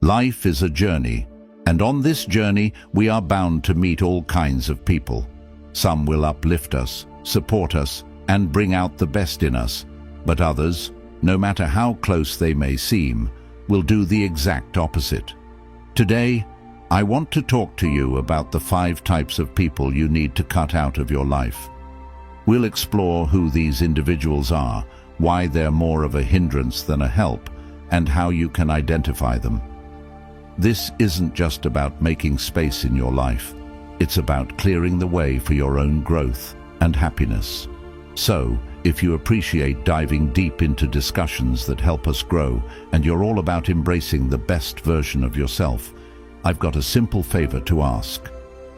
Life is a journey, and on this journey we are bound to meet all kinds of people. Some will uplift us, support us, and bring out the best in us, but others, no matter how close they may seem, will do the exact opposite. Today, I want to talk to you about the 5 types of people you need to cut out of your life. We'll explore who these individuals are, why they're more of a hindrance than a help, and how you can identify them. This isn't just about making space in your life. It's about clearing the way for your own growth and happiness. So, if you appreciate diving deep into discussions that help us grow, and you're all about embracing the best version of yourself, I've got a simple favor to ask.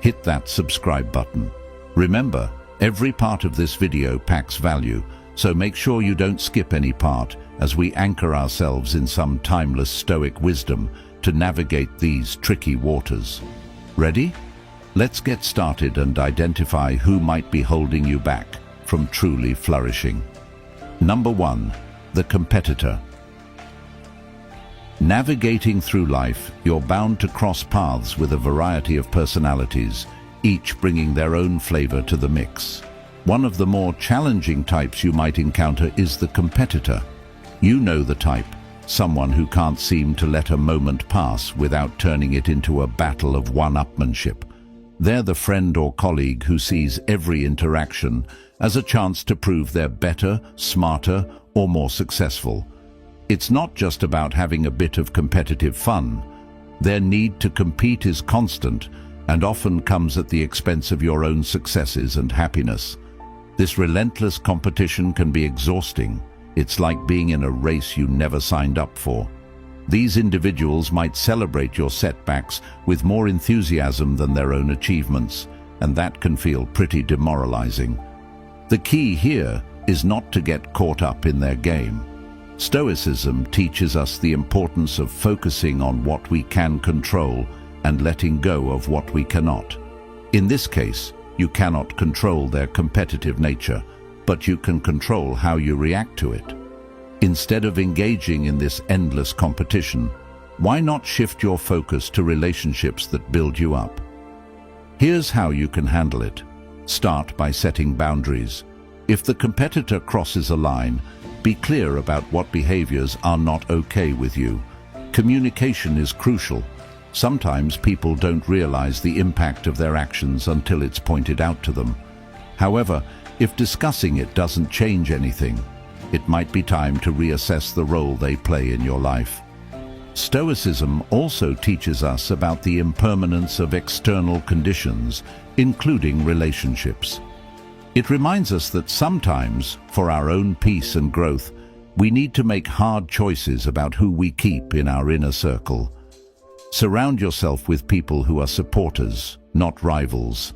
Hit that subscribe button. Remember, every part of this video packs value, so make sure you don't skip any part as we anchor ourselves in some timeless Stoic wisdom to navigate these tricky waters. Ready? Let's get started and identify who might be holding you back from truly flourishing. Number 1, the competitor. Navigating through life, you're bound to cross paths with a variety of personalities, each bringing their own flavor to the mix. One of the more challenging types you might encounter is the competitor. You know the type, someone who can't seem to let a moment pass without turning it into a battle of one-upmanship. They're the friend or colleague who sees every interaction as a chance to prove they're better, smarter, or more successful. It's not just about having a bit of competitive fun. Their need to compete is constant and often comes at the expense of your own successes and happiness. This relentless competition can be exhausting. It's like being in a race you never signed up for. These individuals might celebrate your setbacks with more enthusiasm than their own achievements, and that can feel pretty demoralizing. The key here is not to get caught up in their game. Stoicism teaches us the importance of focusing on what we can control and letting go of what we cannot. In this case, you cannot control their competitive nature, but you can control how you react to it. Instead of engaging in this endless competition, why not shift your focus to relationships that build you up? Here's how you can handle it. Start by setting boundaries. If the competitor crosses a line, be clear about what behaviors are not okay with you. Communication is crucial. Sometimes people don't realize the impact of their actions until it's pointed out to them. However, if discussing it doesn't change anything, it might be time to reassess the role they play in your life. Stoicism also teaches us about the impermanence of external conditions, including relationships. It reminds us that sometimes, for our own peace and growth, we need to make hard choices about who we keep in our inner circle. Surround yourself with people who are supporters, not rivals.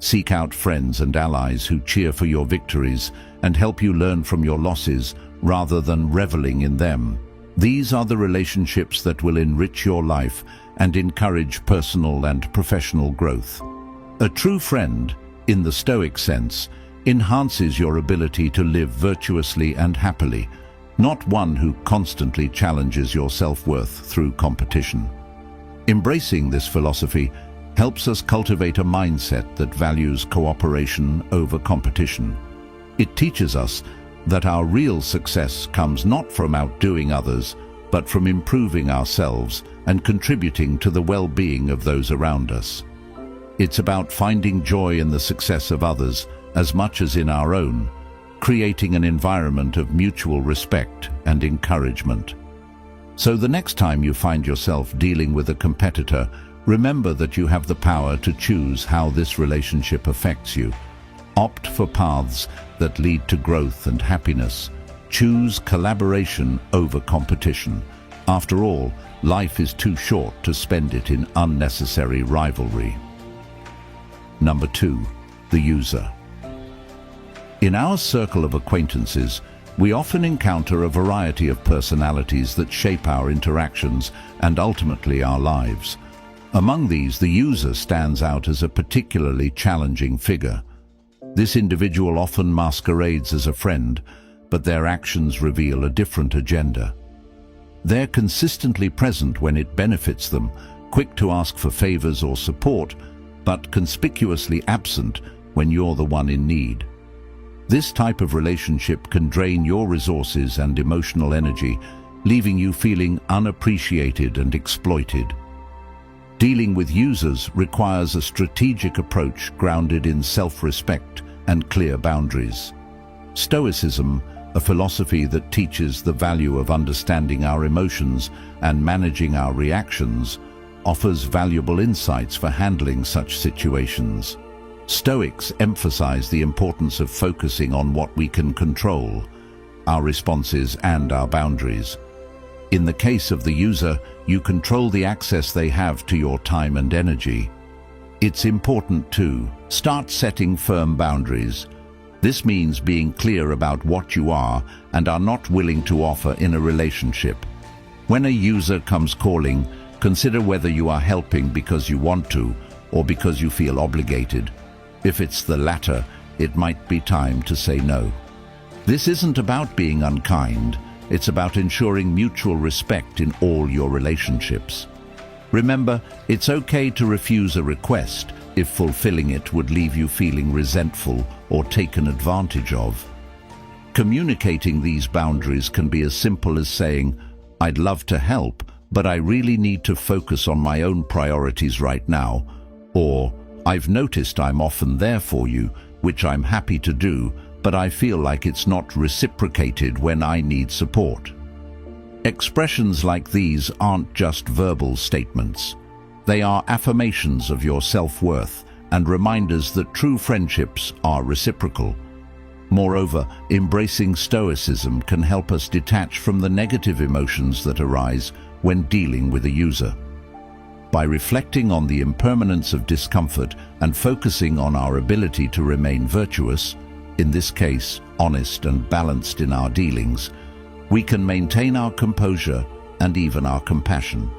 Seek out friends and allies who cheer for your victories and help you learn from your losses rather than reveling in them. These are the relationships that will enrich your life and encourage personal and professional growth. A true friend, in the Stoic sense, enhances your ability to live virtuously and happily, not one who constantly challenges your self-worth through competition. Embracing this philosophy helps us cultivate a mindset that values cooperation over competition. It teaches us that our real success comes not from outdoing others, but from improving ourselves and contributing to the well-being of those around us. It's about finding joy in the success of others as much as in our own, creating an environment of mutual respect and encouragement. So the next time you find yourself dealing with a competitor, remember that you have the power to choose how this relationship affects you. Opt for paths that lead to growth and happiness. Choose collaboration over competition. After all, life is too short to spend it in unnecessary rivalry. Number 2, the user. In our circle of acquaintances, we often encounter a variety of personalities that shape our interactions and ultimately our lives. Among these, the user stands out as a particularly challenging figure. This individual often masquerades as a friend, but their actions reveal a different agenda. They're consistently present when it benefits them, quick to ask for favors or support, but conspicuously absent when you're the one in need. This type of relationship can drain your resources and emotional energy, leaving you feeling unappreciated and exploited. Dealing with users requires a strategic approach grounded in self-respect and clear boundaries. Stoicism, a philosophy that teaches the value of understanding our emotions and managing our reactions, offers valuable insights for handling such situations. Stoics emphasize the importance of focusing on what we can control, our responses and our boundaries. In the case of the user, you control the access they have to your time and energy. It's important to start setting firm boundaries. This means being clear about what you are and are not willing to offer in a relationship. When a user comes calling, consider whether you are helping because you want to or because you feel obligated. If it's the latter, it might be time to say no. This isn't about being unkind. It's about ensuring mutual respect in all your relationships. Remember, it's okay to refuse a request if fulfilling it would leave you feeling resentful or taken advantage of. Communicating these boundaries can be as simple as saying, "I'd love to help, but I really need to focus on my own priorities right now," or "I've noticed I'm often there for you, which I'm happy to do, but I feel like it's not reciprocated when I need support." Expressions like these aren't just verbal statements. They are affirmations of your self-worth and reminders that true friendships are reciprocal. Moreover, embracing Stoicism can help us detach from the negative emotions that arise when dealing with a user. By reflecting on the impermanence of discomfort and focusing on our ability to remain virtuous, in this case, honest and balanced in our dealings, we can maintain our composure and even our compassion.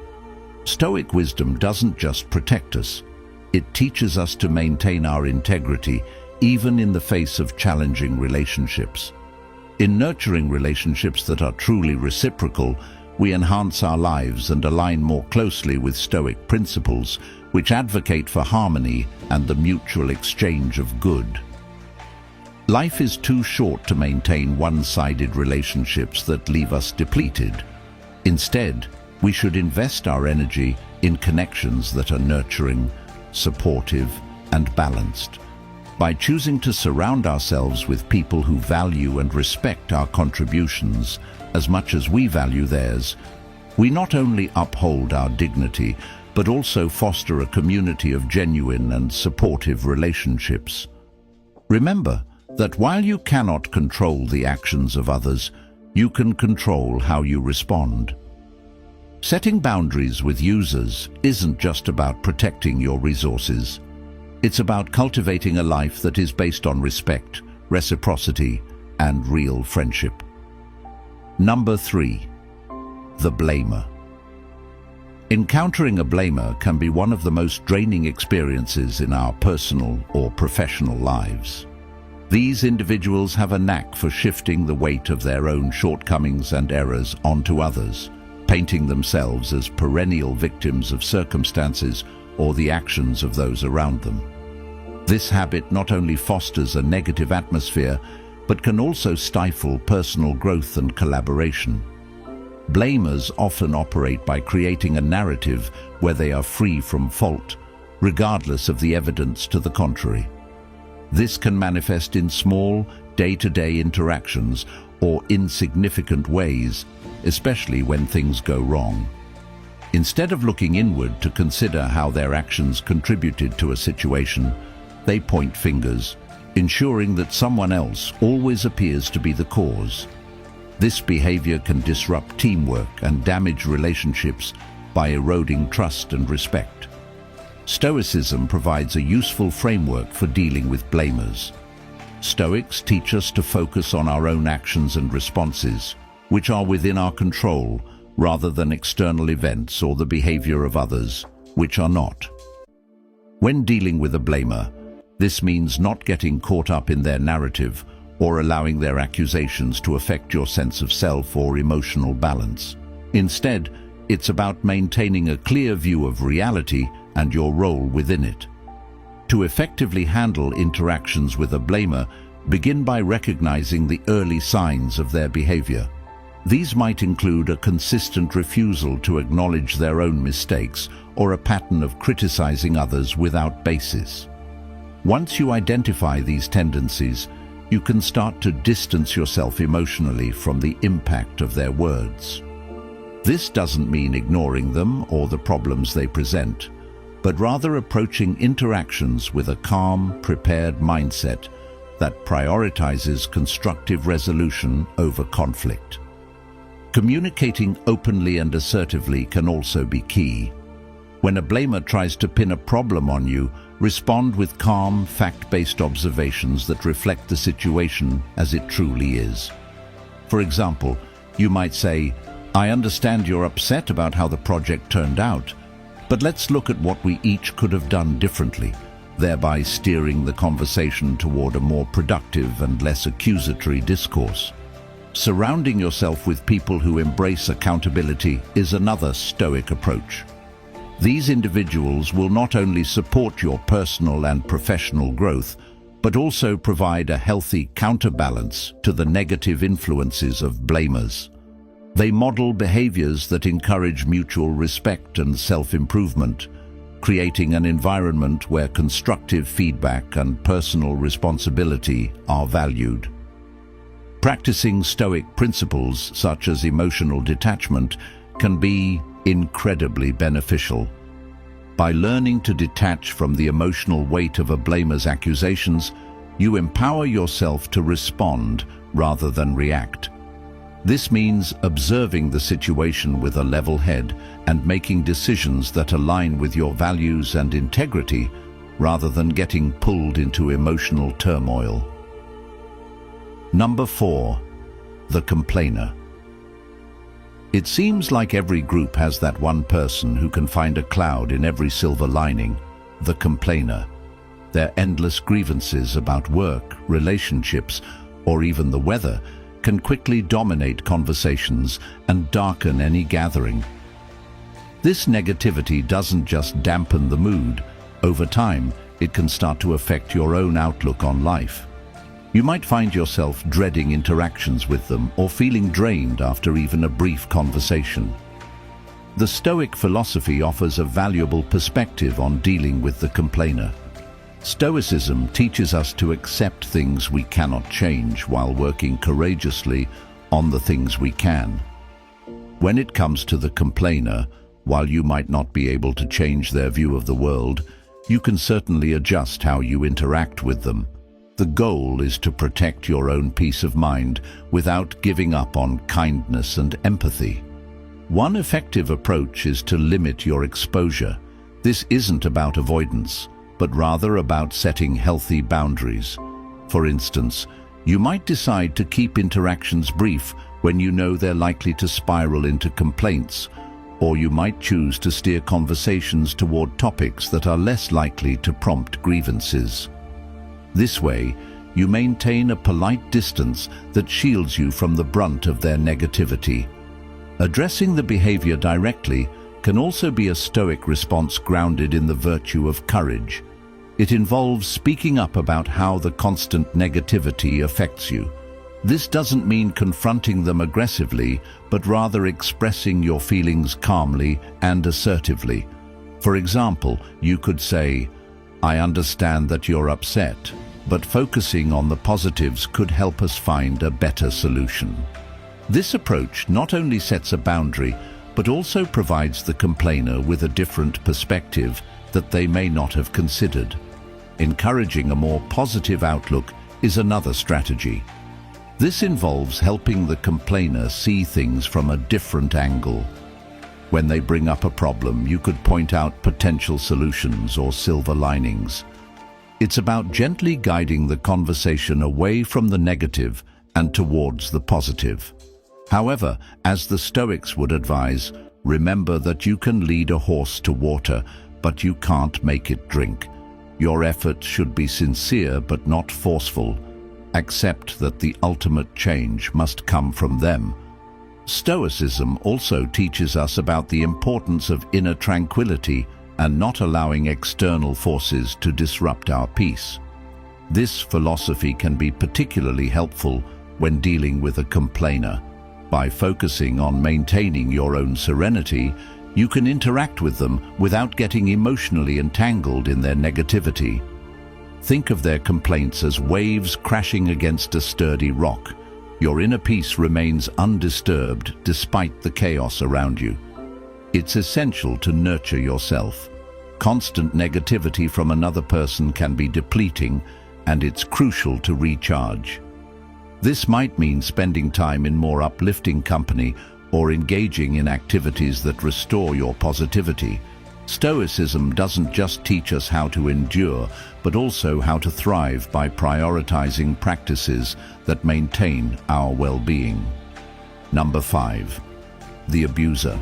Stoic wisdom doesn't just protect us, it teaches us to maintain our integrity even in the face of challenging relationships. In nurturing relationships that are truly reciprocal, we enhance our lives and align more closely with Stoic principles, which advocate for harmony and the mutual exchange of good. Life is too short to maintain one-sided relationships that leave us depleted. Instead, we should invest our energy in connections that are nurturing, supportive, and balanced. By choosing to surround ourselves with people who value and respect our contributions as much as we value theirs, we not only uphold our dignity, but also foster a community of genuine and supportive relationships. Remember that while you cannot control the actions of others, you can control how you respond. Setting boundaries with users isn't just about protecting your resources. It's about cultivating a life that is based on respect, reciprocity, and real friendship. Number 3. The blamer. Encountering a blamer can be one of the most draining experiences in our personal or professional lives. These individuals have a knack for shifting the weight of their own shortcomings and errors onto others, painting themselves as perennial victims of circumstances or the actions of those around them. This habit not only fosters a negative atmosphere, but can also stifle personal growth and collaboration. Blamers often operate by creating a narrative where they are free from fault, regardless of the evidence to the contrary. This can manifest in small, day-to-day interactions or insignificant ways, especially when things go wrong. Instead of looking inward to consider how their actions contributed to a situation, they point fingers, ensuring that someone else always appears to be the cause. This behavior can disrupt teamwork and damage relationships by eroding trust and respect. Stoicism provides a useful framework for dealing with blamers. Stoics teach us to focus on our own actions and responses, which are within our control, rather than external events or the behavior of others, which are not. When dealing with a blamer, this means not getting caught up in their narrative or allowing their accusations to affect your sense of self or emotional balance. Instead, it's about maintaining a clear view of reality and your role within it. To effectively handle interactions with a blamer, begin by recognizing the early signs of their behavior. These might include a consistent refusal to acknowledge their own mistakes or a pattern of criticizing others without basis. Once you identify these tendencies, you can start to distance yourself emotionally from the impact of their words. This doesn't mean ignoring them or the problems they present, but rather approaching interactions with a calm, prepared mindset that prioritizes constructive resolution over conflict. Communicating openly and assertively can also be key. When a blamer tries to pin a problem on you, respond with calm, fact-based observations that reflect the situation as it truly is. For example, you might say, "I understand you're upset about how the project turned out, but let's look at what we each could have done differently," thereby steering the conversation toward a more productive and less accusatory discourse. Surrounding yourself with people who embrace accountability is another Stoic approach. These individuals will not only support your personal and professional growth, but also provide a healthy counterbalance to the negative influences of blamers. They model behaviors that encourage mutual respect and self-improvement, creating an environment where constructive feedback and personal responsibility are valued. Practicing Stoic principles such as emotional detachment can be incredibly beneficial. By learning to detach from the emotional weight of a blamer's accusations, you empower yourself to respond rather than react. This means observing the situation with a level head and making decisions that align with your values and integrity rather than getting pulled into emotional turmoil. Number 4. The complainer. It seems like every group has that one person who can find a cloud in every silver lining, the complainer. Their endless grievances about work, relationships, or even the weather can quickly dominate conversations and darken any gathering. This negativity doesn't just dampen the mood. Over time, it can start to affect your own outlook on life. You might find yourself dreading interactions with them or feeling drained after even a brief conversation. The Stoic philosophy offers a valuable perspective on dealing with the complainer. Stoicism teaches us to accept things we cannot change while working courageously on the things we can. When it comes to the complainer, while you might not be able to change their view of the world, you can certainly adjust how you interact with them. The goal is to protect your own peace of mind without giving up on kindness and empathy. One effective approach is to limit your exposure. This isn't about avoidance, but rather about setting healthy boundaries. For instance, you might decide to keep interactions brief when you know they're likely to spiral into complaints, or you might choose to steer conversations toward topics that are less likely to prompt grievances. This way, you maintain a polite distance that shields you from the brunt of their negativity. Addressing the behavior directly can also be a Stoic response grounded in the virtue of courage. It involves speaking up about how the constant negativity affects you. This doesn't mean confronting them aggressively, but rather expressing your feelings calmly and assertively. For example, you could say, "I understand that you're upset, but focusing on the positives could help us find a better solution." This approach not only sets a boundary, but also provides the complainer with a different perspective that they may not have considered. Encouraging a more positive outlook is another strategy. This involves helping the complainer see things from a different angle. When they bring up a problem, you could point out potential solutions or silver linings. It's about gently guiding the conversation away from the negative and towards the positive. However, as the Stoics would advise, remember that you can lead a horse to water, but you can't make it drink. Your efforts should be sincere but not forceful. Accept that the ultimate change must come from them. Stoicism also teaches us about the importance of inner tranquility and not allowing external forces to disrupt our peace. This philosophy can be particularly helpful when dealing with a complainer. By focusing on maintaining your own serenity, you can interact with them without getting emotionally entangled in their negativity. Think of their complaints as waves crashing against a sturdy rock. Your inner peace remains undisturbed despite the chaos around you. It's essential to nurture yourself. Constant negativity from another person can be depleting, and it's crucial to recharge. This might mean spending time in more uplifting company or engaging in activities that restore your positivity. Stoicism doesn't just teach us how to endure, but also how to thrive by prioritizing practices that maintain our well-being. Number 5. The abuser.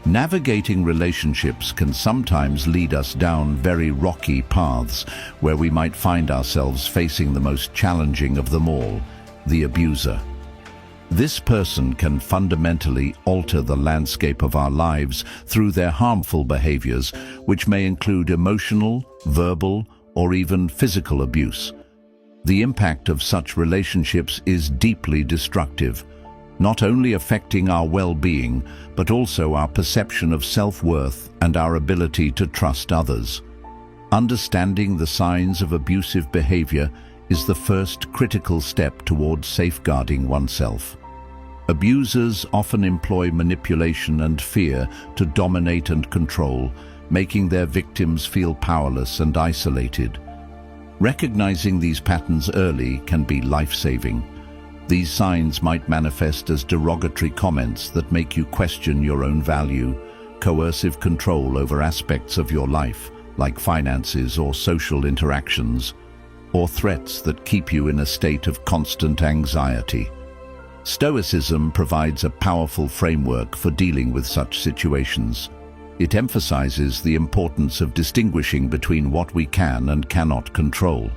Navigating relationships can sometimes lead us down very rocky paths where we might find ourselves facing the most challenging of them all, the abuser. This person can fundamentally alter the landscape of our lives through their harmful behaviors, which may include emotional, verbal, or even physical abuse. The impact of such relationships is deeply destructive, not only affecting our well-being, but also our perception of self-worth and our ability to trust others. Understanding the signs of abusive behavior is the first critical step towards safeguarding oneself. Abusers often employ manipulation and fear to dominate and control, making their victims feel powerless and isolated. Recognizing these patterns early can be life-saving. These signs might manifest as derogatory comments that make you question your own value, coercive control over aspects of your life, like finances or social interactions, or threats that keep you in a state of constant anxiety. Stoicism provides a powerful framework for dealing with such situations. It emphasizes the importance of distinguishing between what we can and cannot control.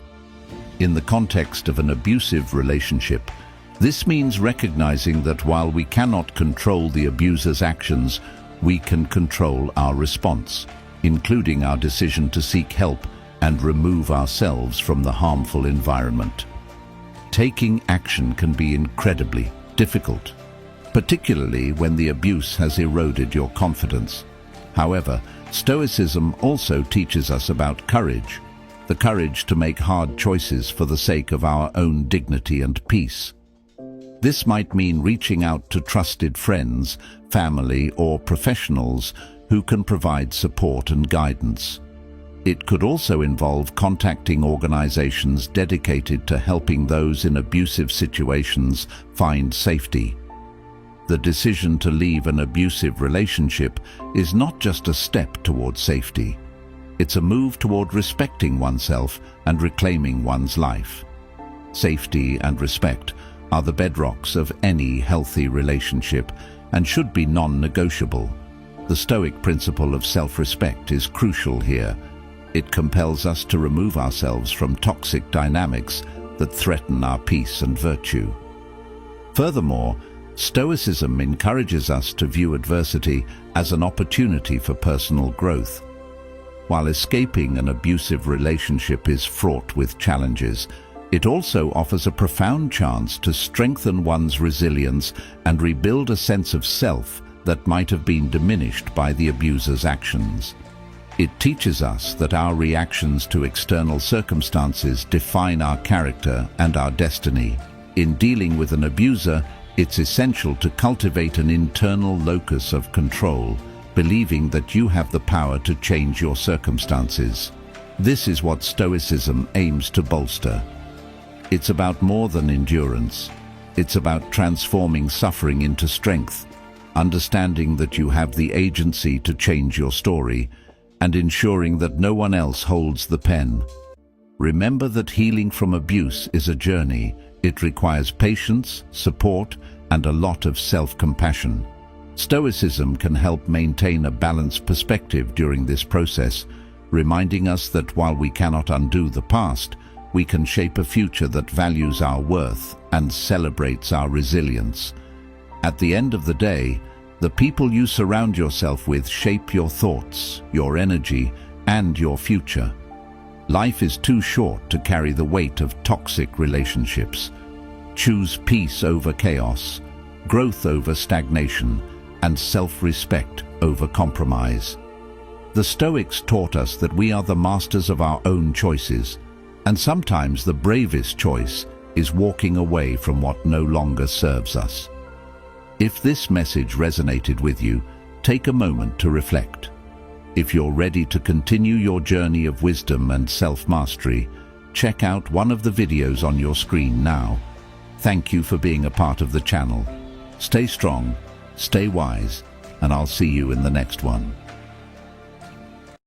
In the context of an abusive relationship, this means recognizing that while we cannot control the abuser's actions, we can control our response, including our decision to seek help and remove ourselves from the harmful environment. Taking action can be incredibly difficult, particularly when the abuse has eroded your confidence. However, Stoicism also teaches us about courage, the courage to make hard choices for the sake of our own dignity and peace. This might mean reaching out to trusted friends, family, or professionals who can provide support and guidance. It could also involve contacting organizations dedicated to helping those in abusive situations find safety. The decision to leave an abusive relationship is not just a step toward safety. It's a move toward respecting oneself and reclaiming one's life. Safety and respect are the bedrocks of any healthy relationship and should be non-negotiable. The Stoic principle of self-respect is crucial here. It compels us to remove ourselves from toxic dynamics that threaten our peace and virtue. Furthermore, Stoicism encourages us to view adversity as an opportunity for personal growth. While escaping an abusive relationship is fraught with challenges, it also offers a profound chance to strengthen one's resilience and rebuild a sense of self that might have been diminished by the abuser's actions. It teaches us that our reactions to external circumstances define our character and our destiny. In dealing with an abuser, it's essential to cultivate an internal locus of control, believing that you have the power to change your circumstances. This is what Stoicism aims to bolster. It's about more than endurance. It's about transforming suffering into strength, understanding that you have the agency to change your story, and ensuring that no one else holds the pen. Remember that healing from abuse is a journey. It requires patience, support, and a lot of self-compassion. Stoicism can help maintain a balanced perspective during this process, reminding us that while we cannot undo the past, we can shape a future that values our worth and celebrates our resilience. At the end of the day, the people you surround yourself with shape your thoughts, your energy, and your future. Life is too short to carry the weight of toxic relationships. Choose peace over chaos, growth over stagnation, and self-respect over compromise. The Stoics taught us that we are the masters of our own choices, and sometimes the bravest choice is walking away from what no longer serves us. If this message resonated with you, take a moment to reflect. If you're ready to continue your journey of wisdom and self-mastery, check out one of the videos on your screen now. Thank you for being a part of the channel. Stay strong, stay wise, and I'll see you in the next one.